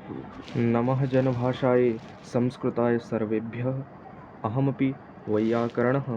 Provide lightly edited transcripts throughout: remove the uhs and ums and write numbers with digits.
नमः जनभाषायै संस्कृताय सर्वेभ्यः। अहमपि वैयाकरणः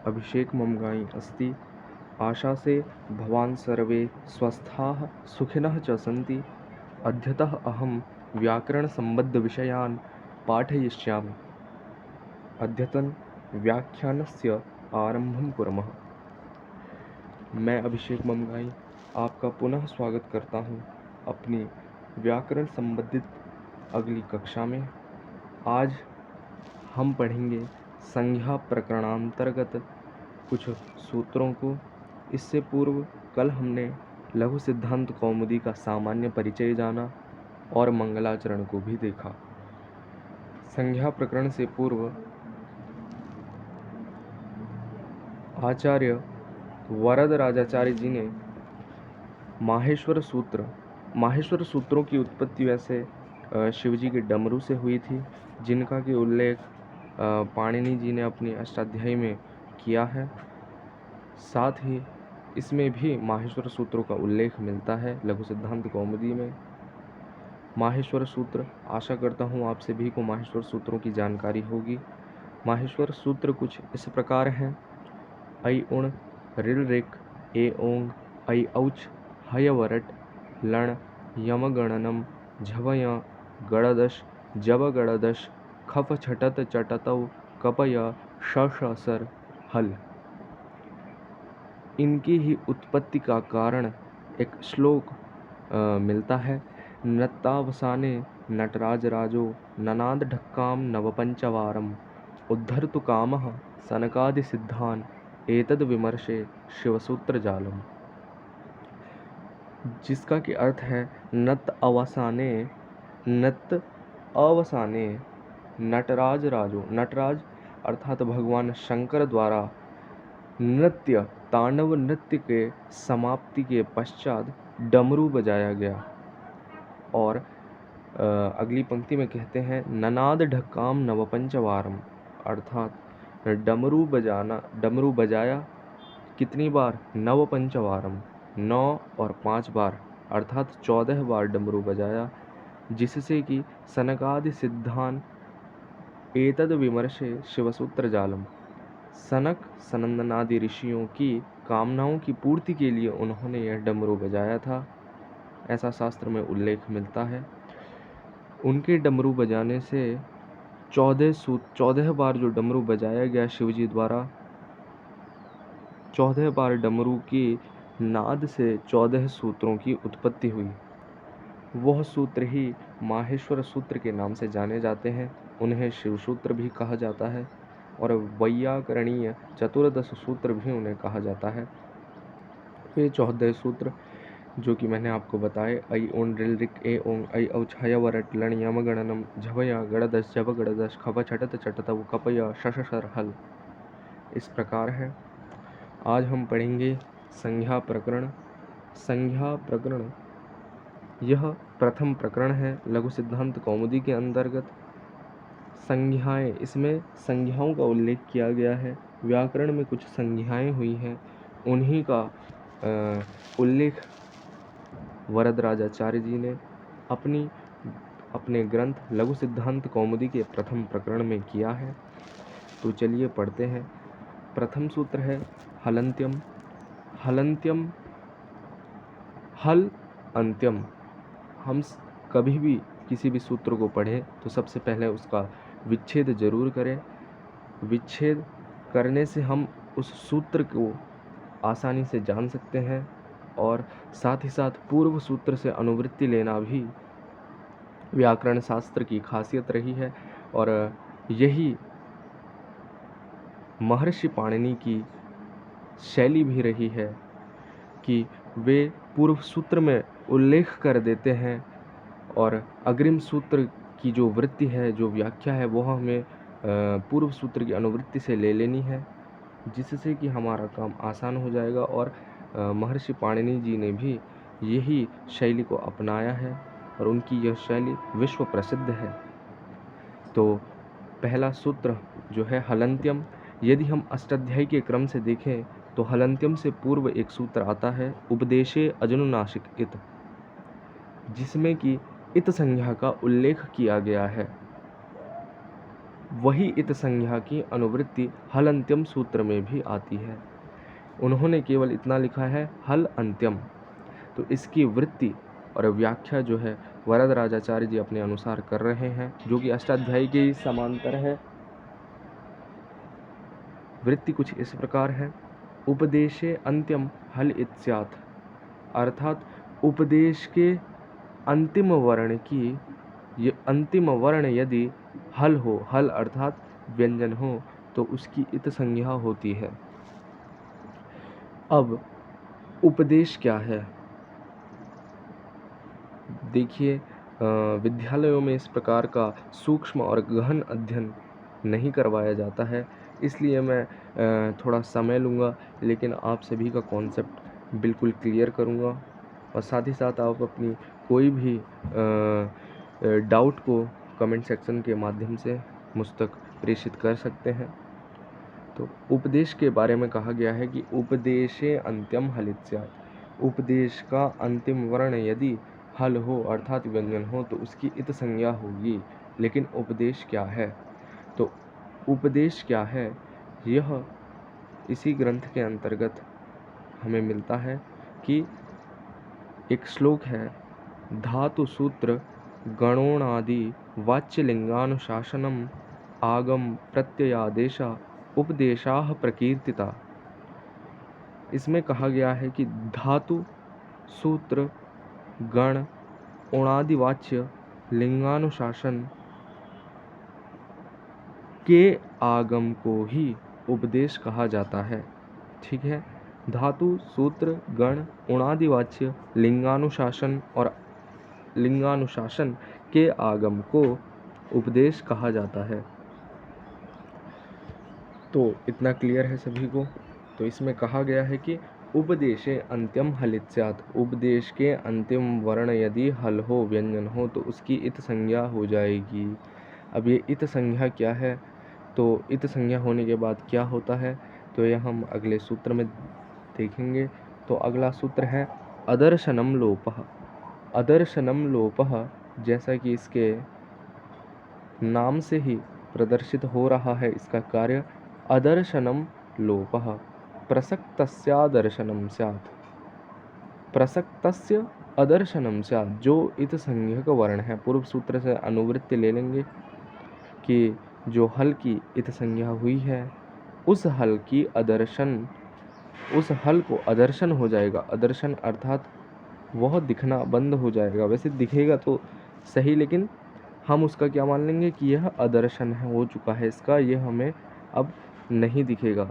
अभिषेकममगायि अस्ति। आशा से भवान् सर्वे स्वस्थाः सुखिनः च सन्ति। अद्यतः अहं व्याकरणसम्बद्धविषयान् पाठयिष्यामि। अद्यतन व्याख्यानस्य आरम्भं कुर्मः। मैं अभिषेक ममगाई आपका पुनः स्वागत करता हूँ अपनी व्याकरण संबंधित अगली कक्षा में। आज हम पढ़ेंगे संज्ञा प्रकरणांतर्गत कुछ सूत्रों को। इससे पूर्व कल हमने लघु सिद्धांत कौमुदी का सामान्य परिचय जाना और मंगलाचरण को भी देखा। संज्ञा प्रकरण से पूर्व आचार्य वरदराजाचार्य जी ने माहेश्वर सूत्रों की उत्पत्ति वैसे शिवजी के डमरू से हुई थी, जिनका कि उल्लेख पाणिनि जी ने अपनी अष्टाध्यायी में किया है। साथ ही इसमें भी माहेश्वर सूत्रों का उल्लेख मिलता है लघु सिद्धांत कौमुदी में। माहेश्वर सूत्र, आशा करता हूँ आप सभी को माहेश्वर सूत्रों की जानकारी होगी। माहेश्वर सूत्र कुछ इस प्रकार हैं: ऐ उण ऋल ऋक ए ओंग ऐ औच हय वरट लण यम गणनम झवय गणदश जब गणदश खप छटत चटतौ कपय सर हल। इनकी ही उत्पत्ति का कारण एक श्लोक मिलता है। नत्तावसाने नटराज राजो ननाद ढक्काम नवपंचवारम उद्धर्तु कामः सनकादि सिद्धान एतद विमर्शे शिवसूत्र जालम। जिसका कि अर्थ है नत अवसाने नटराज राजो, नटराज अर्थात भगवान शंकर द्वारा नृत्य तांडव नृत्य के समाप्ति के पश्चात डमरू बजाया गया। और अगली पंक्ति में कहते हैं ननाद ढक्काम नवपंचवारम, अर्थात डमरू बजाया कितनी बार? नवपंचवारम, 9 और 5 बार, अर्थात 14 बार डमरू बजाया। जिससे कि सनकादि सिद्धान एतद विमर्शे शिवसूत्र जालम, सनक सनंदनादि ऋषियों की कामनाओं की पूर्ति के लिए उन्होंने यह डमरू बजाया था, ऐसा शास्त्र में उल्लेख मिलता है। उनके डमरू बजाने से 14 बार जो डमरू बजाया गया शिवजी द्वारा, 14 बार डमरू की नाद से 14 सूत्रों की उत्पत्ति हुई। वह सूत्र ही माहेश्वर सूत्र के नाम से जाने जाते हैं। उन्हें शिव सूत्र भी कहा जाता है और वैयाकरणीय चतुर्दश सूत्र भी उन्हें कहा जाता है। ये 14 सूत्र जो कि मैंने आपको बताए, ऐ उण ऋल ऋक ए ओंग ऐ औच हय वरट लण यम गणनम झवय गणदश जब गणदश खप छटत चटतव कपय शशर हल, इस प्रकार है। आज हम पढ़ेंगे संज्ञा प्रकरण। संज्ञा प्रकरण यह प्रथम प्रकरण है लघु सिद्धांत कौमुदी के अंतर्गत। संज्ञाएं, इसमें संज्ञाओं का उल्लेख किया गया है। व्याकरण में कुछ संज्ञाएं हुई हैं, उन्हीं का उल्लेख वरदराजाचार्य जी ने अपने ग्रंथ लघु सिद्धांत कौमुदी के प्रथम प्रकरण में किया है। तो चलिए पढ़ते हैं। प्रथम सूत्र है हलंत्यम। हलंत्यम, हल अंत्यम। हम कभी भी किसी भी सूत्र को पढ़ें तो सबसे पहले उसका विच्छेद जरूर करें। विच्छेद करने से हम उस सूत्र को आसानी से जान सकते हैं और साथ ही साथ पूर्व सूत्र से अनुवृत्ति लेना भी व्याकरण शास्त्र की खासियत रही है। और यही महर्षि पाणिनि की शैली भी रही है कि वे पूर्व सूत्र में उल्लेख कर देते हैं और अग्रिम सूत्र की जो वृत्ति है, जो व्याख्या है, वो हमें पूर्व सूत्र की अनुवृत्ति से ले लेनी है, जिससे कि हमारा काम आसान हो जाएगा। और महर्षि पाणिनि जी ने भी यही शैली को अपनाया है और उनकी यह शैली विश्व प्रसिद्ध है। तो पहला सूत्र जो है हलंत्यम, यदि हम अष्टाध्यायी के क्रम से देखें तो हलंत्यम से पूर्व एक सूत्र आता है उपदेशे अजनुनासिक इत, जिसमें कि इत संज्ञा का उल्लेख किया गया है, वही इत संज्ञा की अनुवृत्ति हल अंत्यम सूत्र में भी आती है। उन्होंने केवल इतना लिखा है हल अंत्यम, तो इसकी वृत्ति और व्याख्या जो है वरद राजाचार्य जी अपने अनुसार कर रहे हैं, जो कि अष्टाध्यायी के ही समांतर है। वृत्ति कुछ इस प्रकार है। उपदेशे अंत्यम हल इत्स्यात्, अर्थात उपदेश के अंतिम वर्ण की ये अंतिम वर्ण यदि हल हो, हल अर्थात व्यंजन हो, तो उसकी इत संज्ञा होती है। अब उपदेश क्या है? देखिए, विद्यालयों में इस प्रकार का सूक्ष्म और गहन अध्ययन नहीं करवाया जाता है, इसलिए मैं थोड़ा समय लूँगा, लेकिन आप सभी का कॉन्सेप्ट बिल्कुल क्लियर करूँगा। और साथ ही साथ आप अपनी कोई भी डाउट को कमेंट सेक्शन के माध्यम से मुझ तक प्रेषित कर सकते हैं। तो उपदेश के बारे में कहा गया है कि उपदेशे अंत्यम हलित स्यात्, उपदेश का अंतिम वर्ण यदि हल हो अर्थात व्यंजन हो तो उसकी इत संज्ञा होगी। लेकिन उपदेश क्या है? तो उपदेश क्या है, यह इसी ग्रंथ के अंतर्गत हमें मिलता है कि एक श्लोक है, धातु सूत्र गणोणादि वाच्य लिंगानुशासनम आगम प्रत्ययादेशा उपदेशाः प्रकीर्तिता। इसमें कहा गया है कि धातु सूत्र गण उणादिवाच्य लिंगानुशासन के आगम को ही उपदेश कहा जाता है। ठीक है, धातु सूत्र गण उणादिवाच्य लिंगानुशासन और लिंगानुशासन के आगम को उपदेश कहा जाता है। तो इतना क्लियर है सभी को। तो इसमें कहा गया है कि उपदेशे अंत्यम हलित स्यात्, उपदेश के अंतिम वर्ण यदि हल हो व्यंजन हो तो उसकी इत संज्ञा हो जाएगी। अब ये इत संज्ञा क्या है? तो इत संज्ञा होने के बाद क्या होता है, तो यह हम अगले सूत्र में देखेंगे। तो अगला सूत्र है अदर्शनम लोपः। अदर्शनम लोपः, जैसा कि इसके नाम से ही प्रदर्शित हो रहा है इसका कार्य, अदर्शनम लोपः प्रसक्तस्यादर्शनम स्यात्, प्रसक्तस्य अदर्शनम स्यात्, जो इत संज्ञक वर्ण है। पूर्व सूत्र से अनुवृत्ति ले लेंगे कि जो हल की इत संज्ञा हुई है उस हल की अदर्शन, उस हल को अदर्शन हो जाएगा। अदर्शन अर्थात वह दिखना बंद हो जाएगा। वैसे दिखेगा तो सही, लेकिन हम उसका क्या मान लेंगे कि यह अदर्शन है, हो चुका है इसका, यह हमें अब नहीं दिखेगा।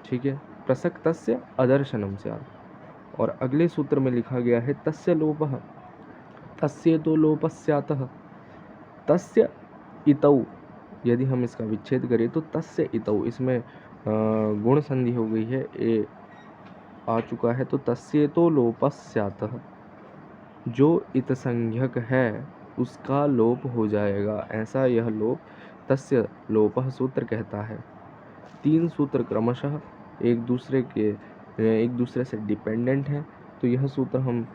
ठीक है, प्रसक्तस्य अदर्शनम स्यात्। और अगले सूत्र में लिखा गया है तस्य लोपः, तस्य तो लोपस्यातः, तस्य इतौ, यदि हम इसका विच्छेद करें तो तस्य इतौ, इसमें गुण संधि हो गई है, ए आ चुका है, तो तस्य तो लोपस्यातः, जो इत संज्ञक है उसका लोप हो जाएगा। ऐसा यह लोप तस्य लोपः सूत्र कहता है। तीन सूत्र क्रमशः एक दूसरे से डिपेंडेंट हैं। तो यह सूत्र हम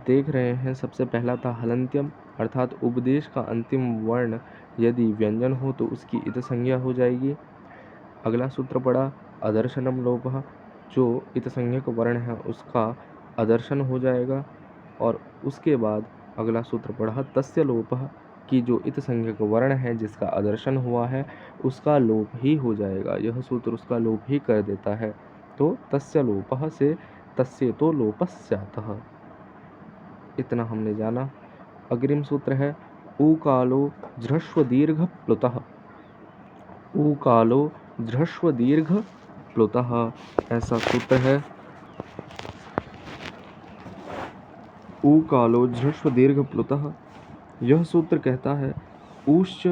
देख रहे हैं। सबसे पहला था हलंत्यम, अर्थात उपदेश का अंतिम वर्ण यदि व्यंजन हो तो उसकी इत संज्ञा हो जाएगी। अगला सूत्र पड़ा अदर्शनम लोपः, जो इत संज्ञक वर्ण है उसका अदर्शन हो जाएगा। और उसके बाद अगला सूत्र पढ़ा तस्य लोपः, कि जो इत संज्ञक वर्ण है जिसका अदर्शन हुआ है उसका लोप ही हो जाएगा। यह सूत्र उसका लोप ही कर देता है। तो तस्य लोपः से तस्य तो लोपस्यातः, इतना हमने जाना। अग्रिम सूत्र है ऊकालो झ्रस्व दीर्घ प्लुतः। ऊकालो झ्रस्व दीर्घ प्लुतः, ऐसा सूत्र है। ऊकालो झ्रस्व दीर्घ प्लुतः, यह सूत्र कहता है ऊश्च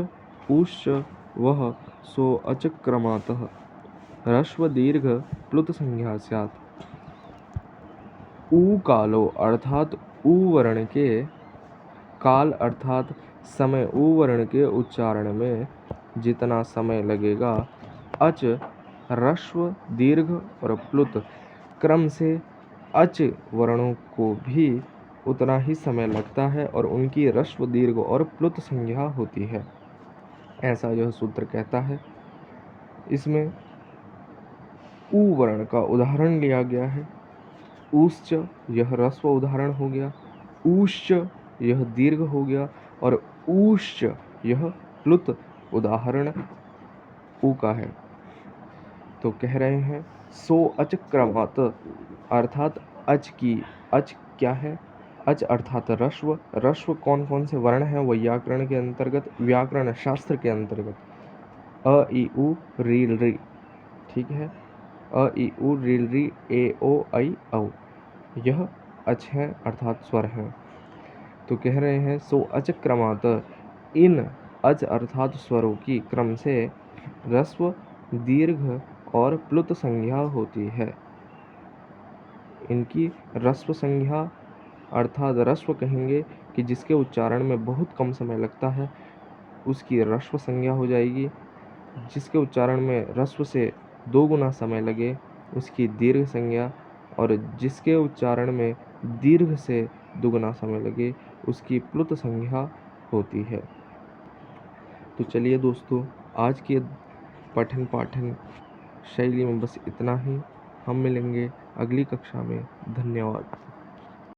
ऊश्च वह सो अचक्रमातः ह्रस्व दीर्घ प्लुत संज्ञा स्यात्। ऊ कालो अर्थात ऊ वर्ण के, काल अर्थात समय, ऊ वर्ण के उच्चारण में जितना समय लगेगा, अच ह्रस्व दीर्घ और प्लुत क्रम से अच वर्णों को भी उतना ही समय लगता है और उनकी ह्रस्व दीर्घ और प्लुत संज्ञा होती है। ऐसा यह सूत्र कहता है। इसमें ऊ वर्ण का उदाहरण लिया गया है। ऊश्च यह ह्रस्व उदाहरण हो गया, ऊश्च यह दीर्घ हो गया और ऊश्च यह प्लुत उदाहरण ऊ का है। तो कह रहे हैं सो अच क्रमात्, अर्थात अच की, अच क्या है? अच अर्थात ह्रस्व। ह्रस्व कौन कौन से वर्ण हैं वैयाकरण के अंतर्गत, व्याकरण शास्त्र के अंतर्गत? अ ई उ री री, ठीक है। अ ई उ री री ए ओ ऐ औ, यह अच हैं अर्थात स्वर हैं। तो कह रहे हैं सो अच क्रमात्, इन अच अर्थात स्वरों की क्रम से ह्रस्व, दीर्घ और प्लुत संज्ञा होती है। इनकी ह्रस्व संज्ञा अर्थात ह्रस्व कहेंगे कि जिसके उच्चारण में बहुत कम समय लगता है, उसकी ह्रस्व संज्ञा हो जाएगी। जिसके उच्चारण में ह्रस्व से 2 गुना समय लगे, उसकी दीर्घ संज्ञा, और जिसके उच्चारण में दीर्घ से दुगुना समय लगे, उसकी प्लुत संज्ञा होती है। तो चलिए दोस्तों, आज के पठन पाठन शैली में बस इतना ही। हम मिलेंगे अगली कक्षा में। धन्यवाद।